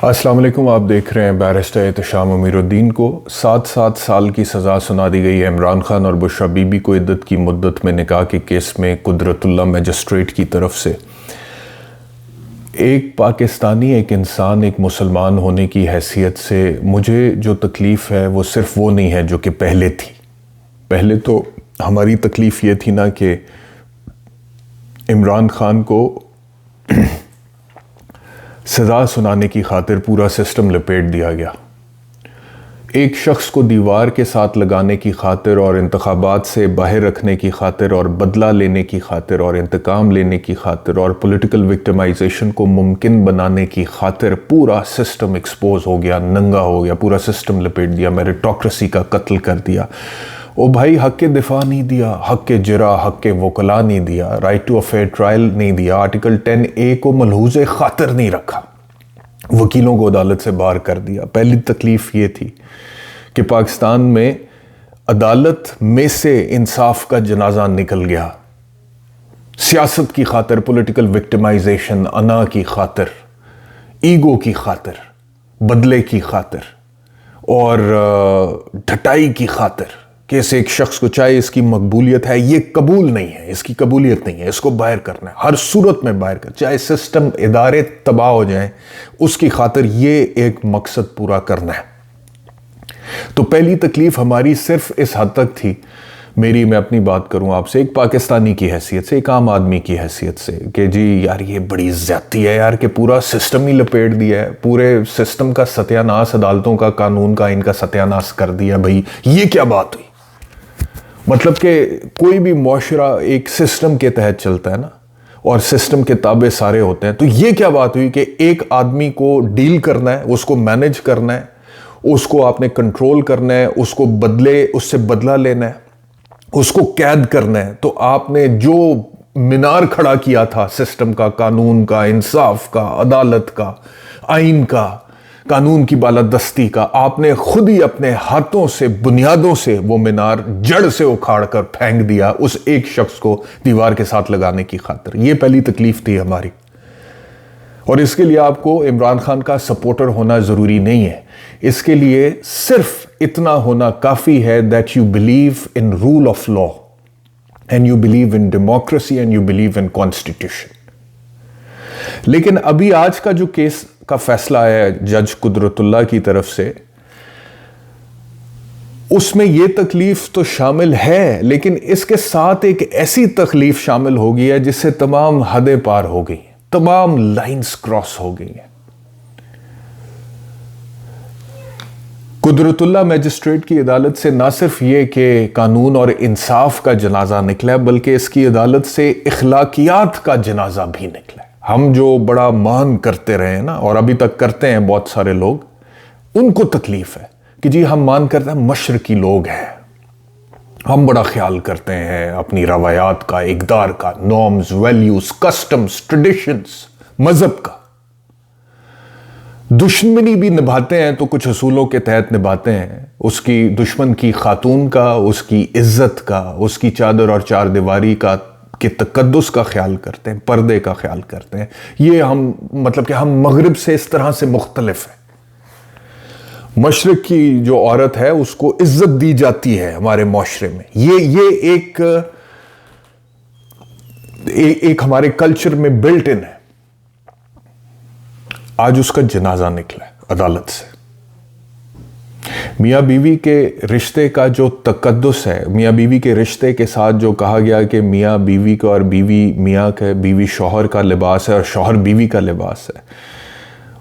السلام علیکم، آپ دیکھ رہے ہیں بیرسٹر احتشام امیر الدین کو 7 سال کی سزا سنا دی گئی ہے عمران خان اور بشریٰ بی بی کو عدت کی مدت میں نکاح کے کیس میں قدرت اللہ میجسٹریٹ کی طرف سے۔ ایک پاکستانی، ایک انسان، ایک مسلمان ہونے کی حیثیت سے مجھے جو تکلیف ہے وہ صرف وہ نہیں ہے جو کہ پہلے تھی۔ پہلے تو ہماری تکلیف یہ تھی نا کہ عمران خان کو سزا سنانے کی خاطر پورا سسٹم لپیٹ دیا گیا۔ ایک شخص کو دیوار کے ساتھ لگانے کی خاطر اور انتخابات سے باہر رکھنے کی خاطر اور بدلہ لینے کی خاطر اور انتقام لینے کی خاطر اور پولیٹیکل وکٹمائزیشن کو ممکن بنانے کی خاطر پورا سسٹم ایکسپوز ہو گیا، ننگا ہو گیا، پورا سسٹم لپیٹ دیا، میریٹوکریسی کا قتل کر دیا۔ او بھائی، حق کے دفاع نہیں دیا، حق کے جرح، حق کے وکلا نہیں دیا، right to a fair trial نہیں دیا، آرٹیکل 10A کو ملحوظ خاطر نہیں رکھا، وکیلوں کو عدالت سے باہر کر دیا۔ پہلی تکلیف یہ تھی کہ پاکستان میں عدالت میں سے انصاف کا جنازہ نکل گیا، سیاست کی خاطر، پولیٹیکل وکٹمائزیشن، انا کی خاطر، ایگو کی خاطر، بدلے کی خاطر اور ڈھٹائی کی خاطر کہ اس ایک شخص کو چاہے اس کی مقبولیت ہے، یہ قبول نہیں ہے، اس کی قبولیت نہیں ہے، اس کو باہر کرنا ہے، ہر صورت میں باہر کرنا، چاہے سسٹم، ادارے تباہ ہو جائیں، اس کی خاطر یہ ایک مقصد پورا کرنا ہے۔ تو پہلی تکلیف ہماری صرف اس حد تک تھی، میں اپنی بات کروں آپ سے، ایک پاکستانی کی حیثیت سے، ایک عام آدمی کی حیثیت سے، کہ جی یار یہ بڑی زیادتی ہے یار، کہ پورا سسٹم ہی لپیٹ دیا ہے، پورے سسٹم کا ستیہ ناس، عدالتوں کا، قانون کا، ان کا ستیہ ناس کر دیا۔ بھائی یہ کیا بات ہوئی؟ مطلب کہ کوئی بھی معاشرہ ایک سسٹم کے تحت چلتا ہے نا، اور سسٹم کے تابع سارے ہوتے ہیں، تو یہ کیا بات ہوئی کہ ایک آدمی کو ڈیل کرنا ہے، اس کو مینج کرنا ہے، اس کو آپ نے کنٹرول کرنا ہے، اس کو اس سے بدلہ لینا ہے، اس کو قید کرنا ہے، تو آپ نے جو مینار کھڑا کیا تھا سسٹم کا، قانون کا، انصاف کا، عدالت کا، آئین کا، قانون کی بالادستی کا، آپ نے خود ہی اپنے ہاتھوں سے، بنیادوں سے وہ مینار جڑ سے اکھاڑ کر پھینک دیا اس ایک شخص کو دیوار کے ساتھ لگانے کی خاطر۔ یہ پہلی تکلیف تھی ہماری، اور اس کے لیے آپ کو عمران خان کا سپورٹر ہونا ضروری نہیں ہے، اس کے لیے صرف اتنا ہونا کافی ہے that you believe in rule of law and you believe in democracy and you believe in constitution۔ لیکن ابھی آج کا جو کیس کا فیصلہ ہے جج قدرت اللہ کی طرف سے، اس میں یہ تکلیف تو شامل ہے، لیکن اس کے ساتھ ایک ایسی تکلیف شامل ہو گئی ہے جس سے تمام حدیں پار ہو گئی ہیں، تمام لائنز کراس ہو گئی ہیں۔ قدرت اللہ میجسٹریٹ کی عدالت سے نہ صرف یہ کہ قانون اور انصاف کا جنازہ نکلا ہے، بلکہ اس کی عدالت سے اخلاقیات کا جنازہ بھی نکلا ہے۔ ہم جو بڑا مان کرتے رہے ہیں نا، اور ابھی تک کرتے ہیں بہت سارے لوگ، ان کو تکلیف ہے کہ جی ہم مان کرتے ہیں، مشرقی لوگ ہیں، ہم بڑا خیال کرتے ہیں اپنی روایات کا، اقدار کا، نارمز، ویلیوز، کسٹمز، ٹریڈیشنز، مذہب کا۔ دشمنی بھی نبھاتے ہیں تو کچھ اصولوں کے تحت نبھاتے ہیں، اس کی دشمن کی خاتون کا، اس کی عزت کا، اس کی چادر اور چار دیواری کا، کہ تقدس کا خیال کرتے ہیں، پردے کا خیال کرتے ہیں۔ یہ مطلب کہ ہم مغرب سے اس طرح سے مختلف ہیں۔ مشرق کی جو عورت ہے اس کو عزت دی جاتی ہے ہمارے معاشرے میں، یہ ایک ہمارے کلچر میں بلٹ ان ہے۔ آج اس کا جنازہ نکلا ہے عدالت سے۔ میاں بیوی کے رشتے کا جو تقدس ہے، میاں بیوی کے رشتے کے ساتھ جو کہا گیا کہ میاں بیوی کا اور بیوی میاں کا، بیوی شوہر کا لباس ہے اور شوہر بیوی کا لباس ہے،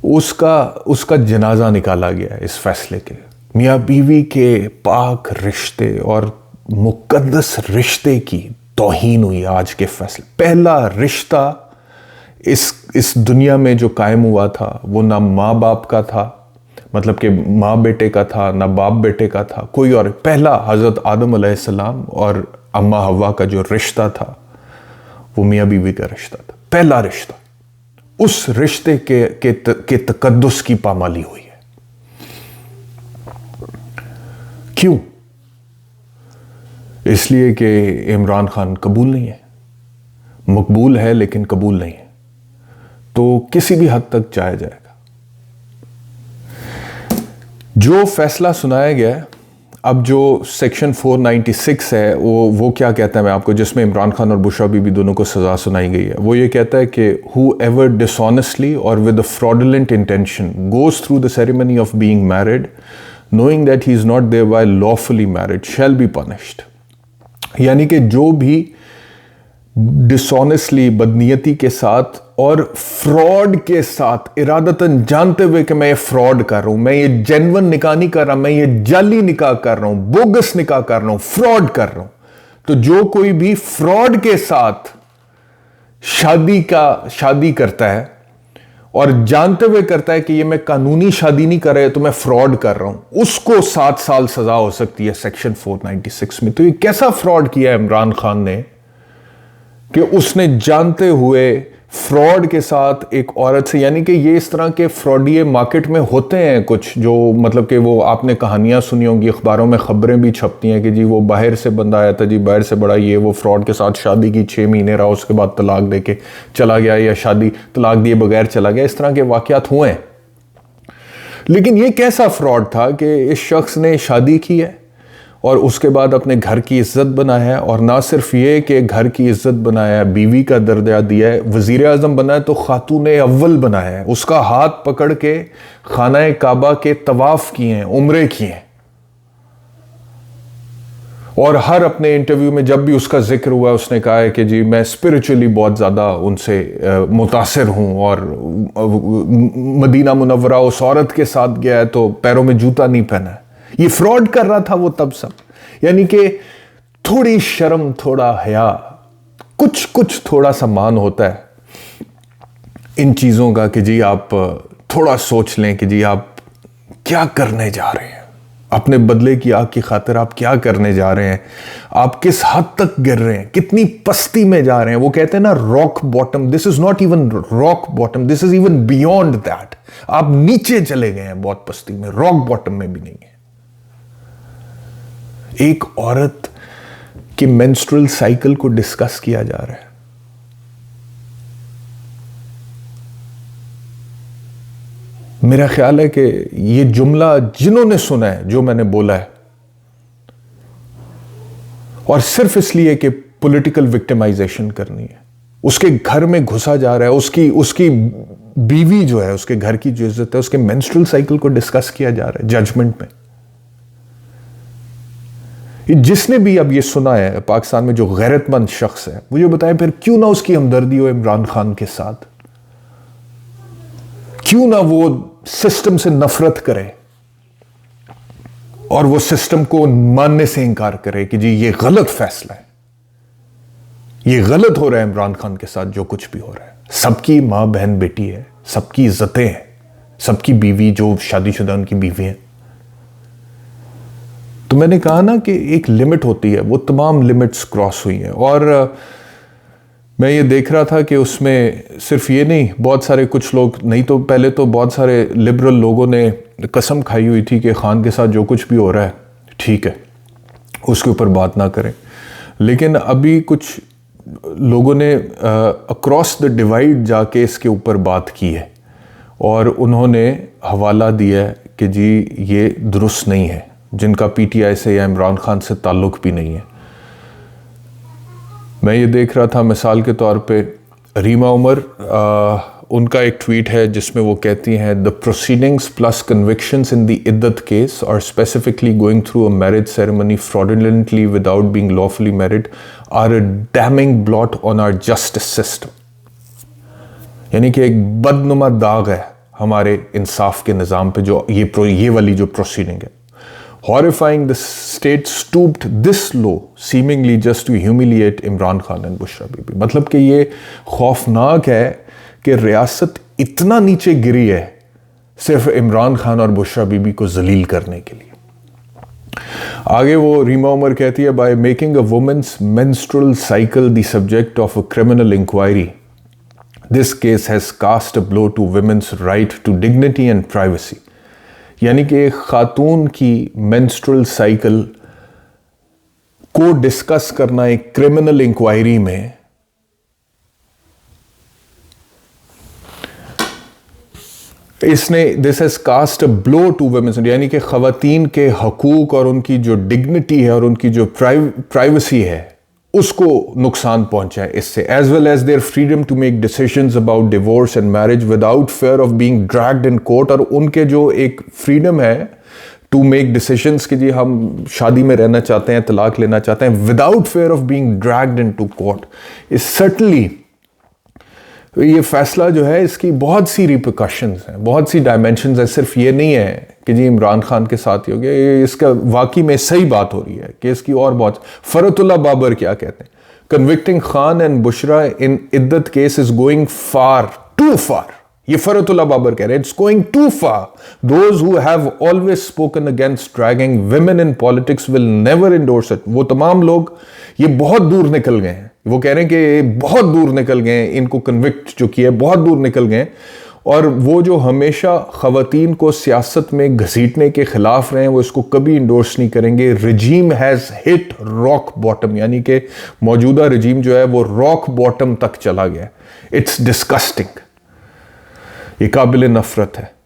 اس کا جنازہ نکالا گیا ہے اس فیصلے کے۔ میاں بیوی کے پاک رشتے اور مقدس رشتے کی توہین ہوئی آج کے فیصلے۔ پہلا رشتہ اس دنیا میں جو قائم ہوا تھا وہ نہ ماں باپ کا تھا، مطلب کہ ماں بیٹے کا تھا، نہ باپ بیٹے کا تھا، کوئی اور۔ پہلا حضرت آدم علیہ السلام اور اماں حوا کا جو رشتہ تھا وہ میاں بیوی کا رشتہ تھا، پہلا رشتہ۔ اس رشتے کے تقدس کی پامالی ہوئی ہے۔ کیوں؟ اس لیے کہ عمران خان قبول نہیں ہے، مقبول ہے لیکن قبول نہیں ہے، تو کسی بھی حد تک جایا جائے گا۔ جو فیصلہ سنایا گیا ہے، اب جو سیکشن 496 ہے وہ کیا کہتا ہے میں آپ کو، جس میں عمران خان اور بشرا بی بی دونوں کو سزا سنائی گئی ہے، وہ یہ کہتا ہے کہ whoever dishonestly or with a fraudulent intention goes through the ceremony of being married knowing that he is not thereby lawfully married shall be punished. یعنی کہ جو بھی ڈسونیسٹلی، بدنیتی کے ساتھ اور فراڈ کے ساتھ، ارادتاً جانتے ہوئے کہ میں یہ فراڈ کر رہا ہوں، میں یہ جینون نکاح نہیں کر رہا، میں یہ جعلی نکاح کر رہا ہوں، بوگس نکاح کر رہا ہوں، فراڈ کر رہا ہوں، تو جو کوئی بھی فراڈ کے ساتھ شادی کرتا ہے اور جانتے ہوئے کرتا ہے کہ یہ میں قانونی شادی نہیں کر رہا تو میں فراڈ کر رہا ہوں، اس کو 7 سال سزا ہو سکتی ہے سیکشن 496 میں. تو یہ کیسا فراڈ کیا ہے عمران خان نے کہ اس نے جانتے ہوئے فراڈ کے ساتھ ایک عورت سے، یعنی کہ یہ اس طرح کے فراڈیے مارکیٹ میں ہوتے ہیں کچھ، جو مطلب کہ وہ آپ نے کہانیاں سنی ہوں گی، اخباروں میں خبریں بھی چھپتی ہیں کہ جی وہ باہر سے بندہ آیا تھا، جی باہر سے بڑا، یہ وہ فراڈ کے ساتھ شادی کی، 6 مہینے رہا، اس کے بعد طلاق دے کے چلا گیا، یا شادی طلاق دیے بغیر چلا گیا. اس طرح کے واقعات ہوئے ہیں. لیکن یہ کیسا فراڈ تھا کہ اس شخص نے شادی کی ہے اور اس کے بعد اپنے گھر کی عزت بنایا ہے، اور نہ صرف یہ کہ گھر کی عزت بنایا ہے، بیوی کا درجہ دیا ہے، وزیر اعظم بنایا تو خاتون اول بنایا ہے، اس کا ہاتھ پکڑ کے خانہ کعبہ کے طواف کیے ہیں، عمرے کیے ہیں، اور ہر اپنے انٹرویو میں جب بھی اس کا ذکر ہوا اس نے کہا ہے کہ جی میں اسپرچولی بہت زیادہ ان سے متاثر ہوں، اور مدینہ منورہ اس عورت کے ساتھ گیا ہے تو پیروں میں جوتا نہیں پہنا ہے. یہ فراڈ کر رہا تھا وہ تب سب. یعنی کہ تھوڑی شرم، تھوڑا حیا، کچھ تھوڑا سا مان ہوتا ہے ان چیزوں کا کہ جی آپ تھوڑا سوچ لیں کہ جی آپ کیا کرنے جا رہے ہیں، اپنے بدلے کی آگ کی خاطر آپ کیا کرنے جا رہے ہیں، آپ کس حد تک گر رہے ہیں، کتنی پستی میں جا رہے ہیں. وہ کہتے ہیں نا rock bottom, this is not even rock bottom, this is even beyond that. آپ نیچے چلے گئے ہیں بہت پستی میں، راک باٹم میں بھی نہیں ہے. ایک عورت کے مینسٹرل سائیکل کو ڈسکس کیا جا رہا ہے. میرا خیال ہے کہ یہ جملہ جنہوں نے سنا ہے جو میں نے بولا ہے، اور صرف اس لیے کہ پولیٹیکل وکٹمائزیشن کرنی ہے، اس کے گھر میں گھسا جا رہا ہے، اس کی بیوی جو ہے، اس کے گھر کی جو عزت ہے، اس کے مینسٹرل سائیکل کو ڈسکس کیا جا رہا ہے ججمنٹ میں. جس نے بھی اب یہ سنا ہے پاکستان میں جو غیرت مند شخص ہے، مجھے بتائیں پھر کیوں نہ اس کی ہمدردی ہو عمران خان کے ساتھ، کیوں نہ وہ سسٹم سے نفرت کرے اور وہ سسٹم کو ماننے سے انکار کرے کہ جی یہ غلط فیصلہ ہے، یہ غلط ہو رہا ہے عمران خان کے ساتھ جو کچھ بھی ہو رہا ہے. سب کی ماں بہن بیٹی ہے، سب کی عزتیں ہیں، سب کی بیوی جو شادی شدہ ان کی بیوی ہیں. تو میں نے کہا نا کہ ایک لمٹ ہوتی ہے، وہ تمام لمٹس کراس ہوئی ہیں. اور میں یہ دیکھ رہا تھا کہ اس میں صرف یہ نہیں، بہت سارے کچھ لوگ، نہیں تو پہلے تو بہت سارے لبرل لوگوں نے قسم کھائی ہوئی تھی کہ خان کے ساتھ جو کچھ بھی ہو رہا ہے ٹھیک ہے، اس کے اوپر بات نہ کریں. لیکن ابھی کچھ لوگوں نے اکراس دا ڈیوائڈ جا کے اس کے اوپر بات کی ہے، اور انہوں نے حوالہ دیا ہے کہ جی یہ درست نہیں ہے، جن کا پی ٹی آئی سے یا عمران خان سے تعلق بھی نہیں ہے. میں یہ دیکھ رہا تھا مثال کے طور پہ ریما عمر، ان کا ایک ٹویٹ ہے جس میں وہ کہتی ہیں the proceedings plus convictions in the عدت case are specifically going through a marriage ceremony fraudulently without being lawfully married are a damning blot on our justice system. یعنی کہ ایک بدنما داغ ہے ہمارے انصاف کے نظام پہ جو یہ والی جو پروسیڈنگ ہے. Horrifying the state stooped this low seemingly just to humiliate Imran Khan and Bushra Bibi. مطلب کہ یہ خوفناک ہے کہ ریاست اتنا نیچے گری ہے صرف عمران خان اور بشرا بی بی کو ذلیل کرنے کے لیے. آگے وہ ریما عمر کہتی ہے by making a woman's menstrual cycle the subject of a criminal inquiry this case has cast a blow to women's right to dignity and privacy. یعنی کہ ایک خاتون کی مینسٹرل سائیکل کو ڈسکس کرنا ایک کرمنل انکوائری میں اس نے this has cast a blow to women's, یعنی کہ خواتین کے حقوق اور ان کی جو ڈگنیٹی ہے اور ان کی جو پرائیویسی ہے اس کو نقصان پہنچا ہے اس سے، as well as their freedom to make decisions about divorce and marriage without fear of being dragged in court, اور ان کے جو ایک فریڈم ہے ٹو میک ڈیسیژنز کہ جی ہم شادی میں رہنا چاہتے ہیں، طلاق لینا چاہتے ہیں without fear of being dragged into court, اس سرٹنلی یہ فیصلہ جو ہے اس کی بہت سی ریپرکشنز ہیں، بہت سی ڈائمینشنز ہیں، صرف یہ نہیں ہے کہ جی عمران خان کے ساتھ ہی ہو گیا، اس کا واقعی میں صحیح بات ہو رہی ہے کہ اس کی اور بہت. فرت اللہ بابر کیا کہتے ہیں؟ کنوکٹنگ خان اینڈ بشرا ان عدت case is going far too far. یہ فرت اللہ بابر کہہ رہے ہیں it's going too far. Those who have always spoken against dragging women in politics will never endorse it. وہ تمام لوگ یہ بہت دور نکل گئے ہیں، وہ کہہ رہے ہیں کہ بہت دور نکل گئے ہیں، ان کو کنوکٹ جو کیا ہے بہت دور نکل گئے ہیں، اور وہ جو ہمیشہ خواتین کو سیاست میں گھسیٹنے کے خلاف رہے ہیں وہ اس کو کبھی انڈورس نہیں کریں گے. رجیم ہیز ہٹ راک باٹم، یعنی کہ موجودہ رجیم جو ہے وہ راک باٹم تک چلا گیا. اٹس ڈسکسٹنگ، یہ قابل نفرت ہے.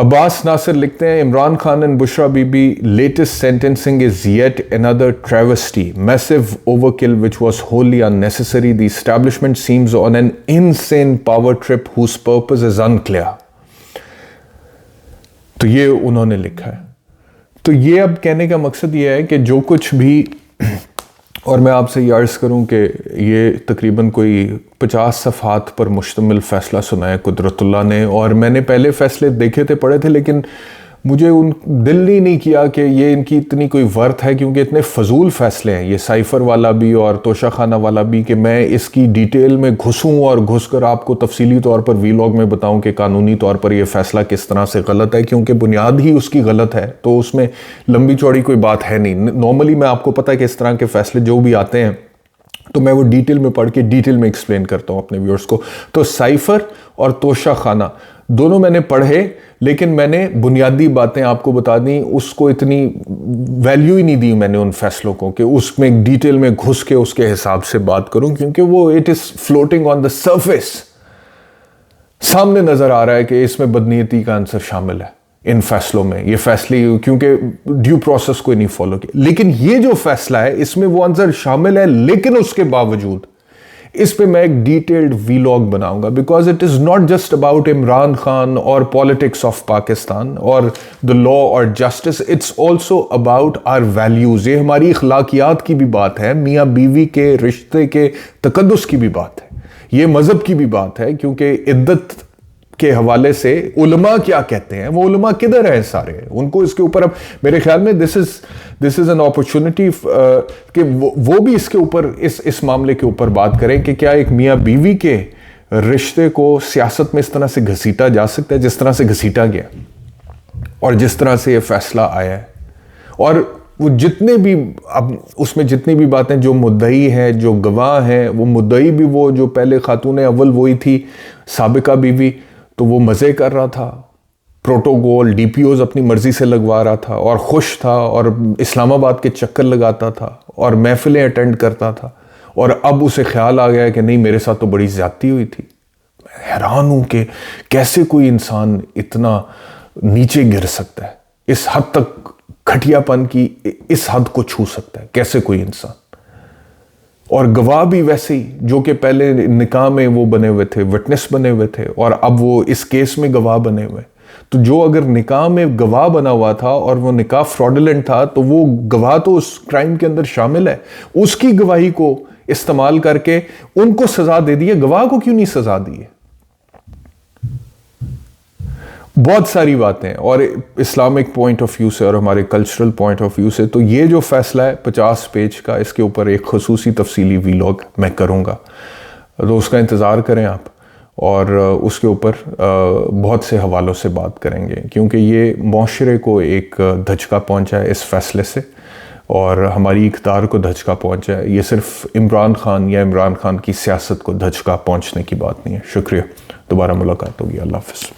عباس ناصر لکھتے ہیں Imran Khan and Bushra Bibi latest sentencing is yet another travesty, massive overkill which was wholly unnecessary. The establishment seems on an insane power trip whose purpose is unclear. تو یہ انہوں نے لکھا ہے. تو یہ اب کہنے کا مقصد یہ ہے کہ جو کچھ بھی، اور میں آپ سے یہ عرض کروں کہ یہ تقریباً کوئی 50 صفحات پر مشتمل فیصلہ سنا ہے قدرت اللہ نے، اور میں نے پہلے فیصلے دیکھے تھے، پڑھے تھے، لیکن مجھے دل ہی نہیں کیا کہ یہ ان کی اتنی کوئی ورتھ ہے، کیونکہ اتنے فضول فیصلے ہیں یہ سائفر والا بھی اور توشہ خانہ والا بھی، کہ میں اس کی ڈیٹیل میں گھسوں اور گھس کر آپ کو تفصیلی طور پر ویلاگ میں بتاؤں کہ قانونی طور پر یہ فیصلہ کس طرح سے غلط ہے، کیونکہ بنیاد ہی اس کی غلط ہے، تو اس میں لمبی چوڑی کوئی بات ہے نہیں. نارملی میں آپ کو پتہ ہے کہ اس طرح کے فیصلے جو بھی آتے ہیں تو میں وہ ڈیٹیل میں پڑھ کے ڈیٹیل میں ایکسپلین کرتا ہوں اپنے ویورز کو. تو سائفر اور توشہ خانہ دونوں میں نے پڑھے، لیکن میں نے بنیادی باتیں آپ کو بتا دیں، اس کو اتنی ویلیو ہی نہیں دی میں نے ان فیصلوں کو کہ اس میں ڈیٹیل میں گھس کے اس کے حساب سے بات کروں، کیونکہ وہ it is floating on the surface. سامنے نظر آ رہا ہے کہ اس میں بدنیتی کا عنصر شامل ہے ان فیصلوں میں، یہ فیصلے کیونکہ ڈیو پروسیس کو نہیں فالو کیا. لیکن یہ جو فیصلہ ہے اس میں وہ عنصر شامل ہے، لیکن اس کے باوجود اس پہ میں ایک ڈیٹیلڈ ویلاگ بناؤں گا، because it is not just about Imran Khan اور پالیٹکس آف پاکستان اور دا لا اور justice, it's also about our values. یہ ہماری اخلاقیات کی بھی بات ہے، میاں بیوی کے رشتے کے تقدس کی بھی بات ہے، یہ مذہب کی بھی بات ہے، کیونکہ عدت کے حوالے سے علماء کیا کہتے ہیں، وہ علماء کدھر ہیں سارے، ان کو اس کے اوپر اب میرے خیال میں دس از این اپرچونٹی کہ وہ بھی اس کے اوپر اس معاملے کے اوپر بات کریں کہ کیا ایک میاں بیوی کے رشتے کو سیاست میں اس طرح سے گھسیٹا جا سکتا ہے جس طرح سے گھسیٹا گیا اور جس طرح سے یہ فیصلہ آیا ہے. اور وہ جتنے بھی اب اس میں جتنی بھی باتیں، جو مدعی ہیں، جو گواہ ہیں، وہ مدعی بھی وہ جو پہلے خاتون اول وہی تھی سابقہ بیوی، تو وہ مزے کر رہا تھا، پروٹوکول ڈی پی اوز اپنی مرضی سے لگوا رہا تھا اور خوش تھا اور اسلام آباد کے چکر لگاتا تھا اور محفلیں اٹینڈ کرتا تھا، اور اب اسے خیال آ گیا کہ نہیں میرے ساتھ تو بڑی زیادتی ہوئی تھی. میں حیران ہوں کہ کیسے کوئی انسان اتنا نیچے گر سکتا ہے، اس حد تک گھٹیا پن کی اس حد کو چھو سکتا ہے، کیسے کوئی انسان. اور گواہ بھی ویسے ہی جو کہ پہلے نکاح میں وہ بنے ہوئے تھے، وٹنس بنے ہوئے تھے، اور اب وہ اس کیس میں گواہ بنے ہوئے. تو جو اگر نکاح میں گواہ بنا ہوا تھا اور وہ نکاح فراڈولنٹ تھا تو وہ گواہ تو اس کرائم کے اندر شامل ہے، اس کی گواہی کو استعمال کر کے ان کو سزا دے دی ہے، گواہ کو کیوں نہیں سزا دی ہے؟ بہت ساری باتیں، اور اسلامک پوائنٹ آف ویو سے اور ہمارے کلچرل پوائنٹ آف ویو سے تو یہ جو فیصلہ ہے 50 پیج کا، اس کے اوپر ایک خصوصی تفصیلی ویلاگ میں کروں گا، تو اس کا انتظار کریں آپ، اور اس کے اوپر بہت سے حوالوں سے بات کریں گے، کیونکہ یہ معاشرے کو ایک دھچکا پہنچا ہے اس فیصلے سے، اور ہماری اقتدار کو دھچکا پہنچا ہے. یہ صرف عمران خان یا عمران خان کی سیاست کو دھچکا پہنچنے کی بات نہیں ہے. شکریہ، دوبارہ ملاقات ہوگی. اللہ حافظ.